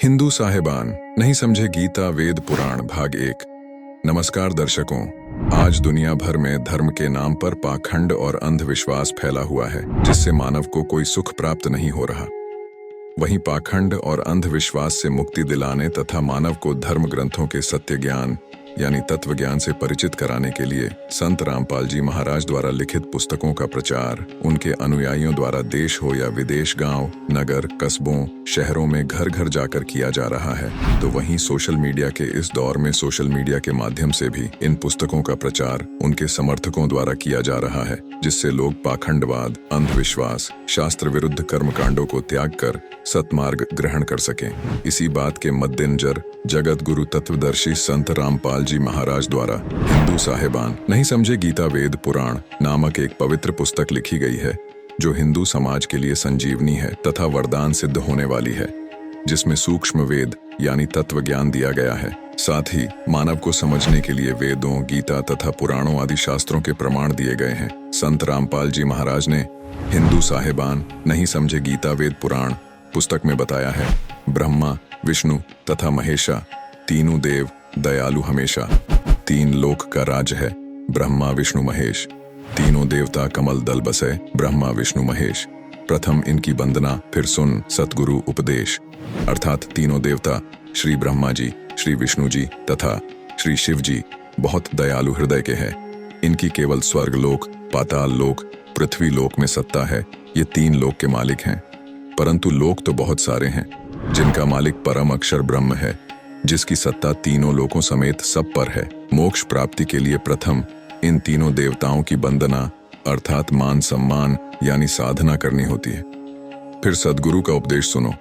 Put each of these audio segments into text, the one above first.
हिंदू साहिबान नहीं समझे गीता वेद पुराण भाग 1। नमस्कार दर्शकों, आज दुनिया भर में धर्म के नाम पर पाखंड और अंधविश्वास फैला हुआ है, जिससे मानव को कोई सुख प्राप्त नहीं हो रहा। वहीं पाखंड और अंधविश्वास से मुक्ति दिलाने तथा मानव को धर्म ग्रंथों के सत्य ज्ञान यानी तत्व ज्ञान से परिचित कराने के लिए संत रामपाल जी महाराज द्वारा लिखित पुस्तकों का प्रचार उनके अनुयायियों द्वारा देश हो या विदेश, गांव, नगर, कस्बों, शहरों में घर घर जाकर किया जा रहा है। तो वहीं सोशल मीडिया के इस दौर में सोशल मीडिया के माध्यम से भी इन पुस्तकों का प्रचार उनके समर्थकों द्वारा किया जा रहा है, जिससे लोग पाखंडवाद, अंधविश्वास, शास्त्र विरुद्ध कर्मकांडों को त्याग कर सतमार्ग ग्रहण कर सकें। इसी बात के मद्देनजर जगत गुरु तत्वदर्शी संत रामपाल जी महाराज द्वारा हिंदू साहिबान नहीं समझे गीता वेद पुराण नामक एक पवित्र पुस्तक लिखी गई है, जो हिंदू समाज के लिए संजीवनी है तथा वरदान सिद्ध होने वाली है, जिसमें सूक्ष्म वेद यानी तत्व ज्ञान दिया गया है। साथ ही मानव को समझने के लिए वेदों, गीता तथा पुराणों आदि शास्त्रों के प्रमाण दिए गए हैं। संत रामपाल जी महाराज ने हिंदू साहिबान नहीं समझे गीता वेद पुराण पुस्तक में बताया है, ब्रह्मा, विष्णु तथा महेशा तीनों देव दयालु हमेशा। तीन लोक का राज है, ब्रह्मा विष्णु महेश। तीनों देवता कमल दल बसे, ब्रह्मा विष्णु महेश। प्रथम इनकी वंदना, फिर सुन सतगुरु उपदेश। अर्थात तीनों देवता श्री ब्रह्मा जी, श्री विष्णु जी तथा श्री शिव जी बहुत दयालु हृदय के हैं। इनकी केवल स्वर्ग लोक, पाताल लोक, पृथ्वी लोक में सत्ता है। ये तीन लोक के मालिक हैं, परंतु लोक तो बहुत सारे हैं, जिनका मालिक परम अक्षर ब्रह्म है, जिसकी सत्ता तीनों लोकों समेत सब पर है। मोक्ष प्राप्ति के लिए प्रथम इन तीनों देवताओं की वंदना अर्थात मान सम्मान यानी साधना करनी होती है। फिर सदगुरु का उपदेश सुनो,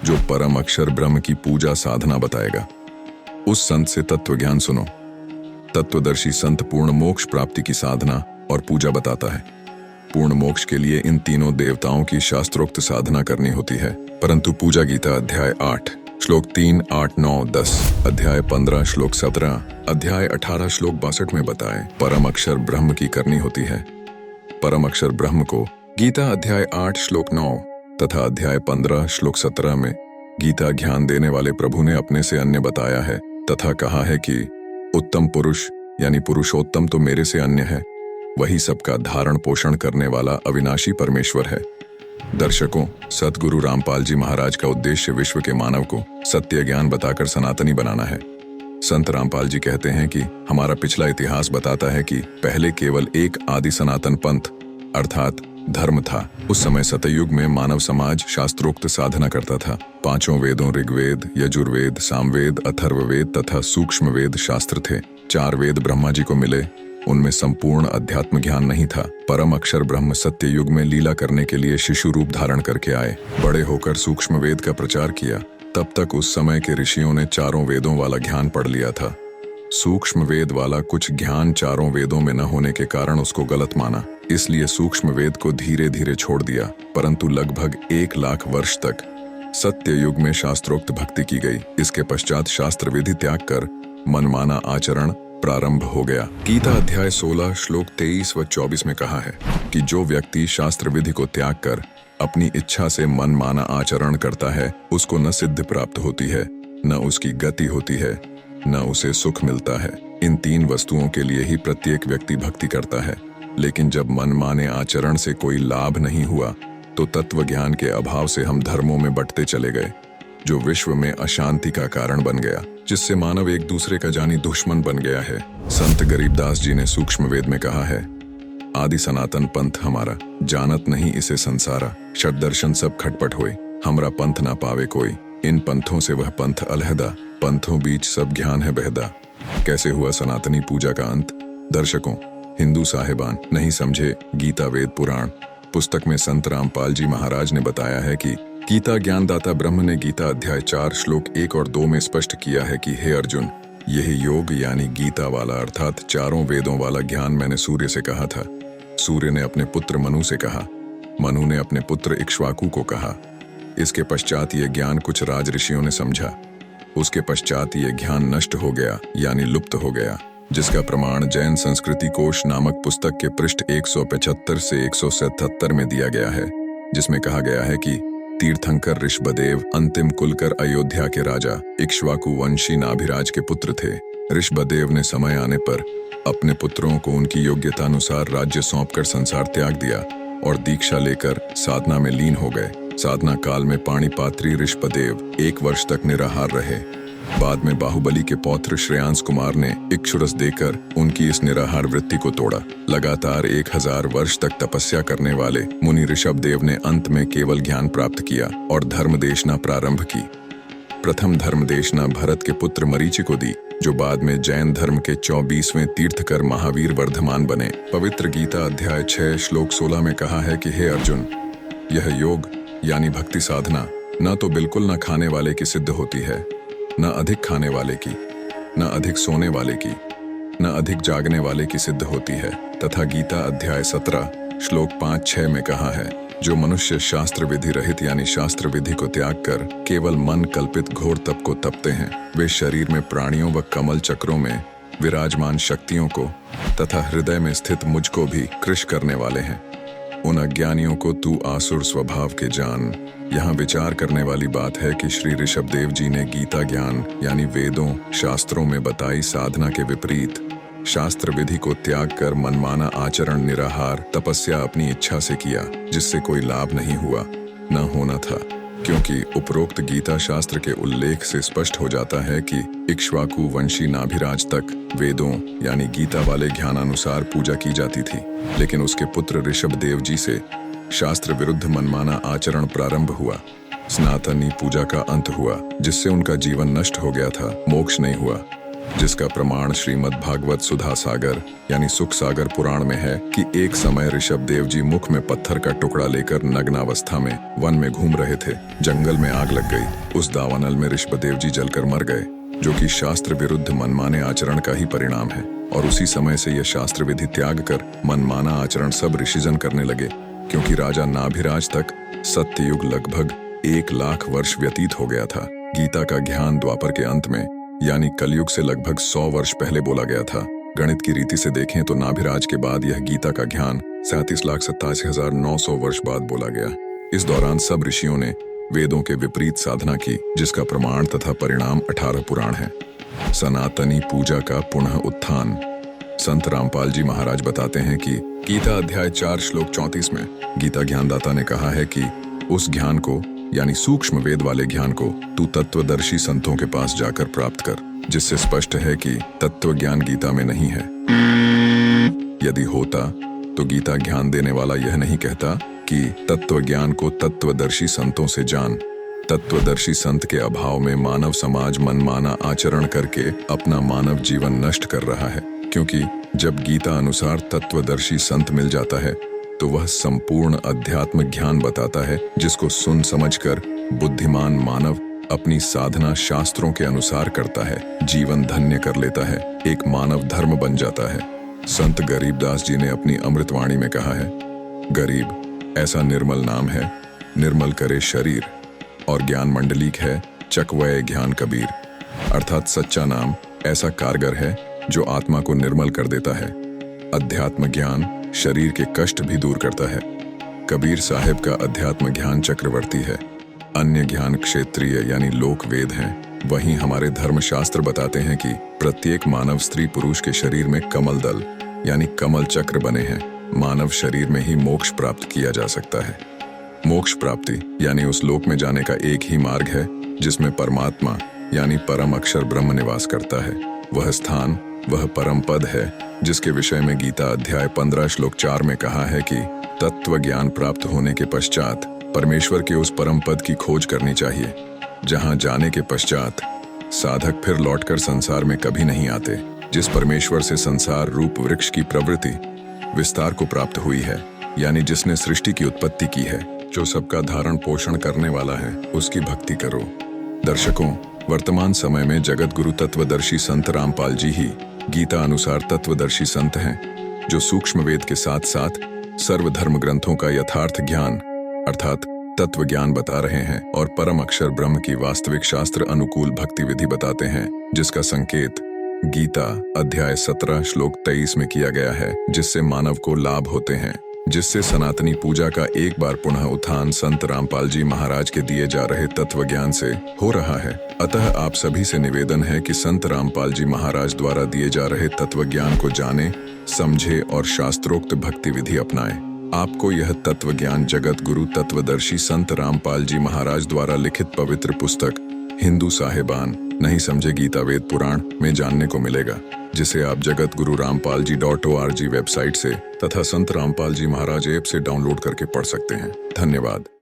जो परम अक्षर ब्रह्म की पूजा साधना बताएगा। उस संत से तत्व ज्ञान सुनो। तत्वदर्शी संत पूर्ण मोक्ष प्राप्ति की साधना और पूजा बताता है। पूर्ण मोक्ष के लिए इन तीनों देवताओं की शास्त्रोक्त साधना करनी होती है, परंतु पूजा गीता अध्याय 8 श्लोक 3, 8, 9, 10, अध्याय 15 श्लोक 17, अध्याय 18 श्लोक 62 में बताए परम अक्षर ब्रह्म की करनी होती है। परम अक्षर ब्रह्म को गीता अध्याय 8 श्लोक 9 तथा अध्याय 15 श्लोक 17 में गीता ज्ञान देने वाले प्रभु ने अपने से अन्य बताया है तथा कहा है कि उत्तम पुरुष यानी पुरुषोत्तम तो मेरे से अन्य है, वही सबका धारण पोषण करने वाला अविनाशी परमेश्वर है। दर्शकों, सतगुरु रामपाल जी महाराज का उद्देश्य विश्व के मानव को सत्य ज्ञान बताकर सनातनी बनाना है। संत रामपाल जी कहते हैं कि हमारा पिछला इतिहास बताता है कि पहले केवल एक आदि सनातन पंथ अर्थात धर्म था। उस समय सतयुग में मानव समाज शास्त्रोक्त साधना करता था। पांचों वेदों ऋग्वेद, यजुर्वेद, सामवेद, अथर्ववेद तथा सूक्ष्म वेद शास्त्र थे। 4 वेद ब्रह्मा जी को मिले, उनमें संपूर्ण अध्यात्म ज्ञान नहीं था। परम अक्षर ब्रह्म सत्य युग में लीला करने के लिए शिशु रूप धारण करके आए। बड़े होकर सूक्ष्म वेद का प्रचार किया। तब तक उस समय के ऋषियों ने 4 वेदों वाला ज्ञान पढ़ लिया था। सूक्ष्म वेद वाला कुछ ज्ञान 4 वेदों में न होने के कारण उसको गलत माना, इसलिए सूक्ष्म वेद को धीरे धीरे छोड़ दिया। परंतु लगभग 1 लाख वर्ष तक सत्य युग में शास्त्रोक्त भक्ति की गई। इसके पश्चात शास्त्र विधि त्याग कर मनमाना आचरण प्रारंभ हो गया। गीता अध्याय 16 श्लोक 23 व 24 में कहा है कि जो व्यक्ति शास्त्र विधि को त्याग कर अपनी इच्छा से मनमाना आचरण करता है, उसको न सिद्धि प्राप्त होती है, न उसकी गति होती है, न उसे सुख मिलता है। इन 3 वस्तुओं के लिए ही प्रत्येक व्यक्ति भक्ति करता है। लेकिन जब मनमाने आचरण से कोई लाभ नहीं हुआ, तो तत्व ज्ञान के अभाव से हम धर्मों में बंटते चले गए, जो विश्व में अशांति का कारण बन गया, जिससे मानव एक दूसरे का जानी दुश्मन बन गया है। संत गरीबदास जी ने सूक्ष्म वेद में कहा है, आदि सनातन पंथ हमारा, जानत नहीं इसे संसारा। षट दर्शन सब खटपट होए, हमरा पंथ ना पावे कोई। इन पंथों से वह पंथ अलहदा, पंथों बीच सब ज्ञान है बहदा। कैसे हुआ सनातनी पूजा का अंत? दर्शकों, हिंदू साहिबान नहीं समझे गीता वेद पुराण पुस्तक में संत रामपाल जी महाराज ने बताया है कि गीता ज्ञानदाता ब्रह्म ने गीता अध्याय 4 श्लोक 1 और 2 में स्पष्ट किया है कि हे अर्जुन, यही योग यानी गीता वाला अर्थात 4 वेदों वाला ज्ञान मैंने सूर्य से कहा था। सूर्य ने अपने पुत्र मनु से कहा, मनु ने अपने पुत्र इक्ष्वाकु को कहा। इसके पश्चात ये ज्ञान कुछ राज ऋषियों ने समझा। उसके पश्चात ये ज्ञान नष्ट हो गया यानी लुप्त हो गया, जिसका प्रमाण जैन संस्कृति कोश नामक पुस्तक के पृष्ठ 175 से 177 में दिया गया है, जिसमें कहा गया है कि तीर्थंकर ऋषभदेव अंतिम कुलकर अयोध्या के राजा इक्ष्वाकु वंशी नाभिराज के पुत्र थे। ऋषभदेव ने समय आने पर अपने पुत्रों को उनकी योग्यता अनुसार राज्य सौंपकर संसार त्याग दिया और दीक्षा लेकर साधना में लीन हो गए। साधना काल में पाणिपात्री ऋषभदेव 1 वर्ष तक निराहार रहे। बाद में बाहुबली के पौत्र श्रेयांस कुमार ने इक्षुरस देकर उनकी इस निराहार वृत्ति को तोड़ा। लगातार 1000 वर्ष तक तपस्या करने वाले मुनि ऋषभदेव ने अंत में केवल ज्ञान प्राप्त किया और धर्मदेशना प्रारंभ की। प्रथम धर्मदेशना भरत के पुत्र मरीचि को दी, जो बाद में जैन धर्म के 24वें तीर्थकर महावीर वर्धमान बने। पवित्र गीता अध्याय 6 श्लोक 16 में कहा है कि हे अर्जुन, यह योग यानी भक्ति साधना न तो बिल्कुल न खाने वाले की सिद्ध होती है, न अधिक खाने वाले की, न अधिक सोने वाले की, न अधिक जागने वाले की सिद्ध होती है, तथा गीता अध्याय 17 श्लोक 5-6 में कहा है, जो मनुष्य शास्त्र विधि रहित यानी शास्त्र विधि को त्याग कर केवल मन कल्पित घोर तप को तपते हैं, वे शरीर में प्राणियों व कमल चक्रों में विराजमान शक्तियों को तथा हृदय में स्थित मुझको भी कृश करने वाले हैं। उन अज्ञानियों को तू आसुर स्वभाव के जान। यहाँ विचार करने वाली बात है कि श्री ऋषभदेव जी ने गीता ज्ञान यानी वेदों शास्त्रों में बताई साधना के विपरीत शास्त्र विधि को त्याग कर मनमाना आचरण निराहार तपस्या अपनी इच्छा से किया, जिससे कोई लाभ नहीं हुआ न होना था, क्योंकि उपरोक्त गीता शास्त्र के उल्लेख से स्पष्ट हो जाता है कि इक्ष्वाकु वंशी नाभिराज तक वेदों यानी गीता वाले ज्ञानानुसार पूजा की जाती थी, लेकिन उसके पुत्र ऋषभदेव जी से शास्त्र विरुद्ध मनमाना आचरण प्रारंभ हुआ। सनातनी पूजा का अंत हुआ, जिससे उनका जीवन नष्ट हो गया था, मोक्ष नहीं हुआ, जिसका प्रमाण श्रीमद् भागवत सुधा सागर यानी सुख सागर पुराण में है कि एक समय ऋषभदेव जी मुख में पत्थर का टुकड़ा लेकर नग्नावस्था में वन में घूम रहे थे। जंगल में आग लग गई। उस दावानल में ऋषभदेव जी जलकर मर गए, जो कि शास्त्र विरुद्ध मनमाने आचरण का ही परिणाम है। और उसी समय से यह शास्त्र विधि त्याग कर मनमाना आचरण सब ऋषिजन करने लगे, क्योंकि राजा नाभिराज तक सत्ययुग लगभग 1 लाख वर्ष व्यतीत हो गया था। गीता का ज्ञान द्वापर के अंत में यानी कलयुग से लगभग 100 वर्ष पहले बोला गया था। गणित की रीति से देखें तो नाभिराज के बाद यह गीता का ज्ञान 37,87,900 वर्ष बाद बोला गया। इस दौरान सब ऋषियों ने वेदों के विपरीत साधना की, जिसका प्रमाण तथा परिणाम 18 पुराण है। सनातनी पूजा का पुनः उत्थान। संत रामपाल जी महाराज बताते हैं कि गीता अध्याय 4 श्लोक 34 में गीता ज्ञानदाता ने कहा है कि उस ज्ञान को यानी सूक्ष्म वेद वाले ज्ञान को तू तत्वदर्शी संतों के पास जाकर प्राप्त कर, जिससे स्पष्ट है कि तत्व ज्ञान गीता में नहीं है। यदि होता तो गीता ज्ञान देने वाला यह नहीं कहता कि तत्व ज्ञान को तत्वदर्शी संतों से जान। तत्वदर्शी संत के अभाव में मानव समाज मनमाना आचरण करके अपना मानव जीवन नष्ट कर रहा है, क्योंकि जब गीता अनुसार तत्वदर्शी संत मिल जाता है तो वह संपूर्ण अध्यात्म ज्ञान बताता है, जिसको सुन समझकर बुद्धिमान मानव अपनी साधना शास्त्रों के अनुसार करता है, जीवन धन्य कर लेता है, एक मानव धर्म बन जाता है। संत गरीबदास जी ने अपनी अमृतवाणी में कहा है, गरीब ऐसा निर्मल नाम है, निर्मल करे शरीर, और ज्ञान मंडलीक है चकवय ज्ञान कबीर। अर्थात सच्चा नाम ऐसा कारगर है जो आत्मा को निर्मल कर देता है। अध्यात्म ज्ञान शरीर के कष्ट भी दूर करता है। कबीर साहिब का अध्यात्म ज्ञान चक्रवर्ती है। अन्य ज्ञान क्षेत्रीय यानी लोक वेद हैं। वहीं हमारे धर्मशास्त्र बताते हैं कि प्रत्येक मानव स्त्री पुरुष के शरीर में कमल दल यानी कमल चक्र बने हैं। मानव शरीर में ही मोक्ष प्राप्त किया जा सकता है। मोक्ष प्राप्ति यानी उस लोक में जाने का एक ही मार्ग है जिसमें परमात्मा यानी परम अक्षर ब्रह्म निवास करता है। वह स्थान वह परम पद है जिसके विषय में गीता अध्याय 15 श्लोक 4 में कहा है कि तत्व ज्ञान प्राप्त होने के पश्चात परमेश्वर के उस परम पद की खोज करनी चाहिए, जहां जाने के पश्चात साधक फिर लौटकर संसार में कभी नहीं आते। जिस परमेश्वर से संसार रूप वृक्ष की प्रवृत्ति विस्तार को प्राप्त हुई है, यानी जिसने सृष्टि की उत्पत्ति की है, जो सबका धारण पोषण करने वाला है, उसकी भक्ति करो। दर्शकों, वर्तमान समय में जगत गुरु तत्वदर्शी संत रामपाल जी ही गीता अनुसार तत्वदर्शी संत हैं, जो सूक्ष्म वेद के साथ साथ सर्वधर्म ग्रंथों का यथार्थ ज्ञान अर्थात तत्व ज्ञान बता रहे हैं और परम अक्षर ब्रह्म की वास्तविक शास्त्र अनुकूल भक्ति विधि बताते हैं, जिसका संकेत गीता अध्याय 17 श्लोक 23 में किया गया है, जिससे मानव को लाभ होते हैं। जिससे सनातनी पूजा का एक बार पुनः उत्थान संत रामपाल जी महाराज के दिए जा रहे तत्व ज्ञान से हो रहा है। अतः आप सभी से निवेदन है कि संत रामपाल जी महाराज द्वारा दिए जा रहे तत्व ज्ञान को जाने, समझे और शास्त्रोक्त भक्ति विधि अपनाएं। आपको यह तत्व ज्ञान जगत गुरु तत्वदर्शी संत रामपाल जी महाराज द्वारा लिखित पवित्र पुस्तक हिंदू साहेबान नहीं समझे गीता वेद पुराण में जानने को मिलेगा, जिसे आप जगत गुरु रामपाल जी .org वेबसाइट से तथा संत रामपाल जी महाराज ऐप से डाउनलोड करके पढ़ सकते हैं। धन्यवाद।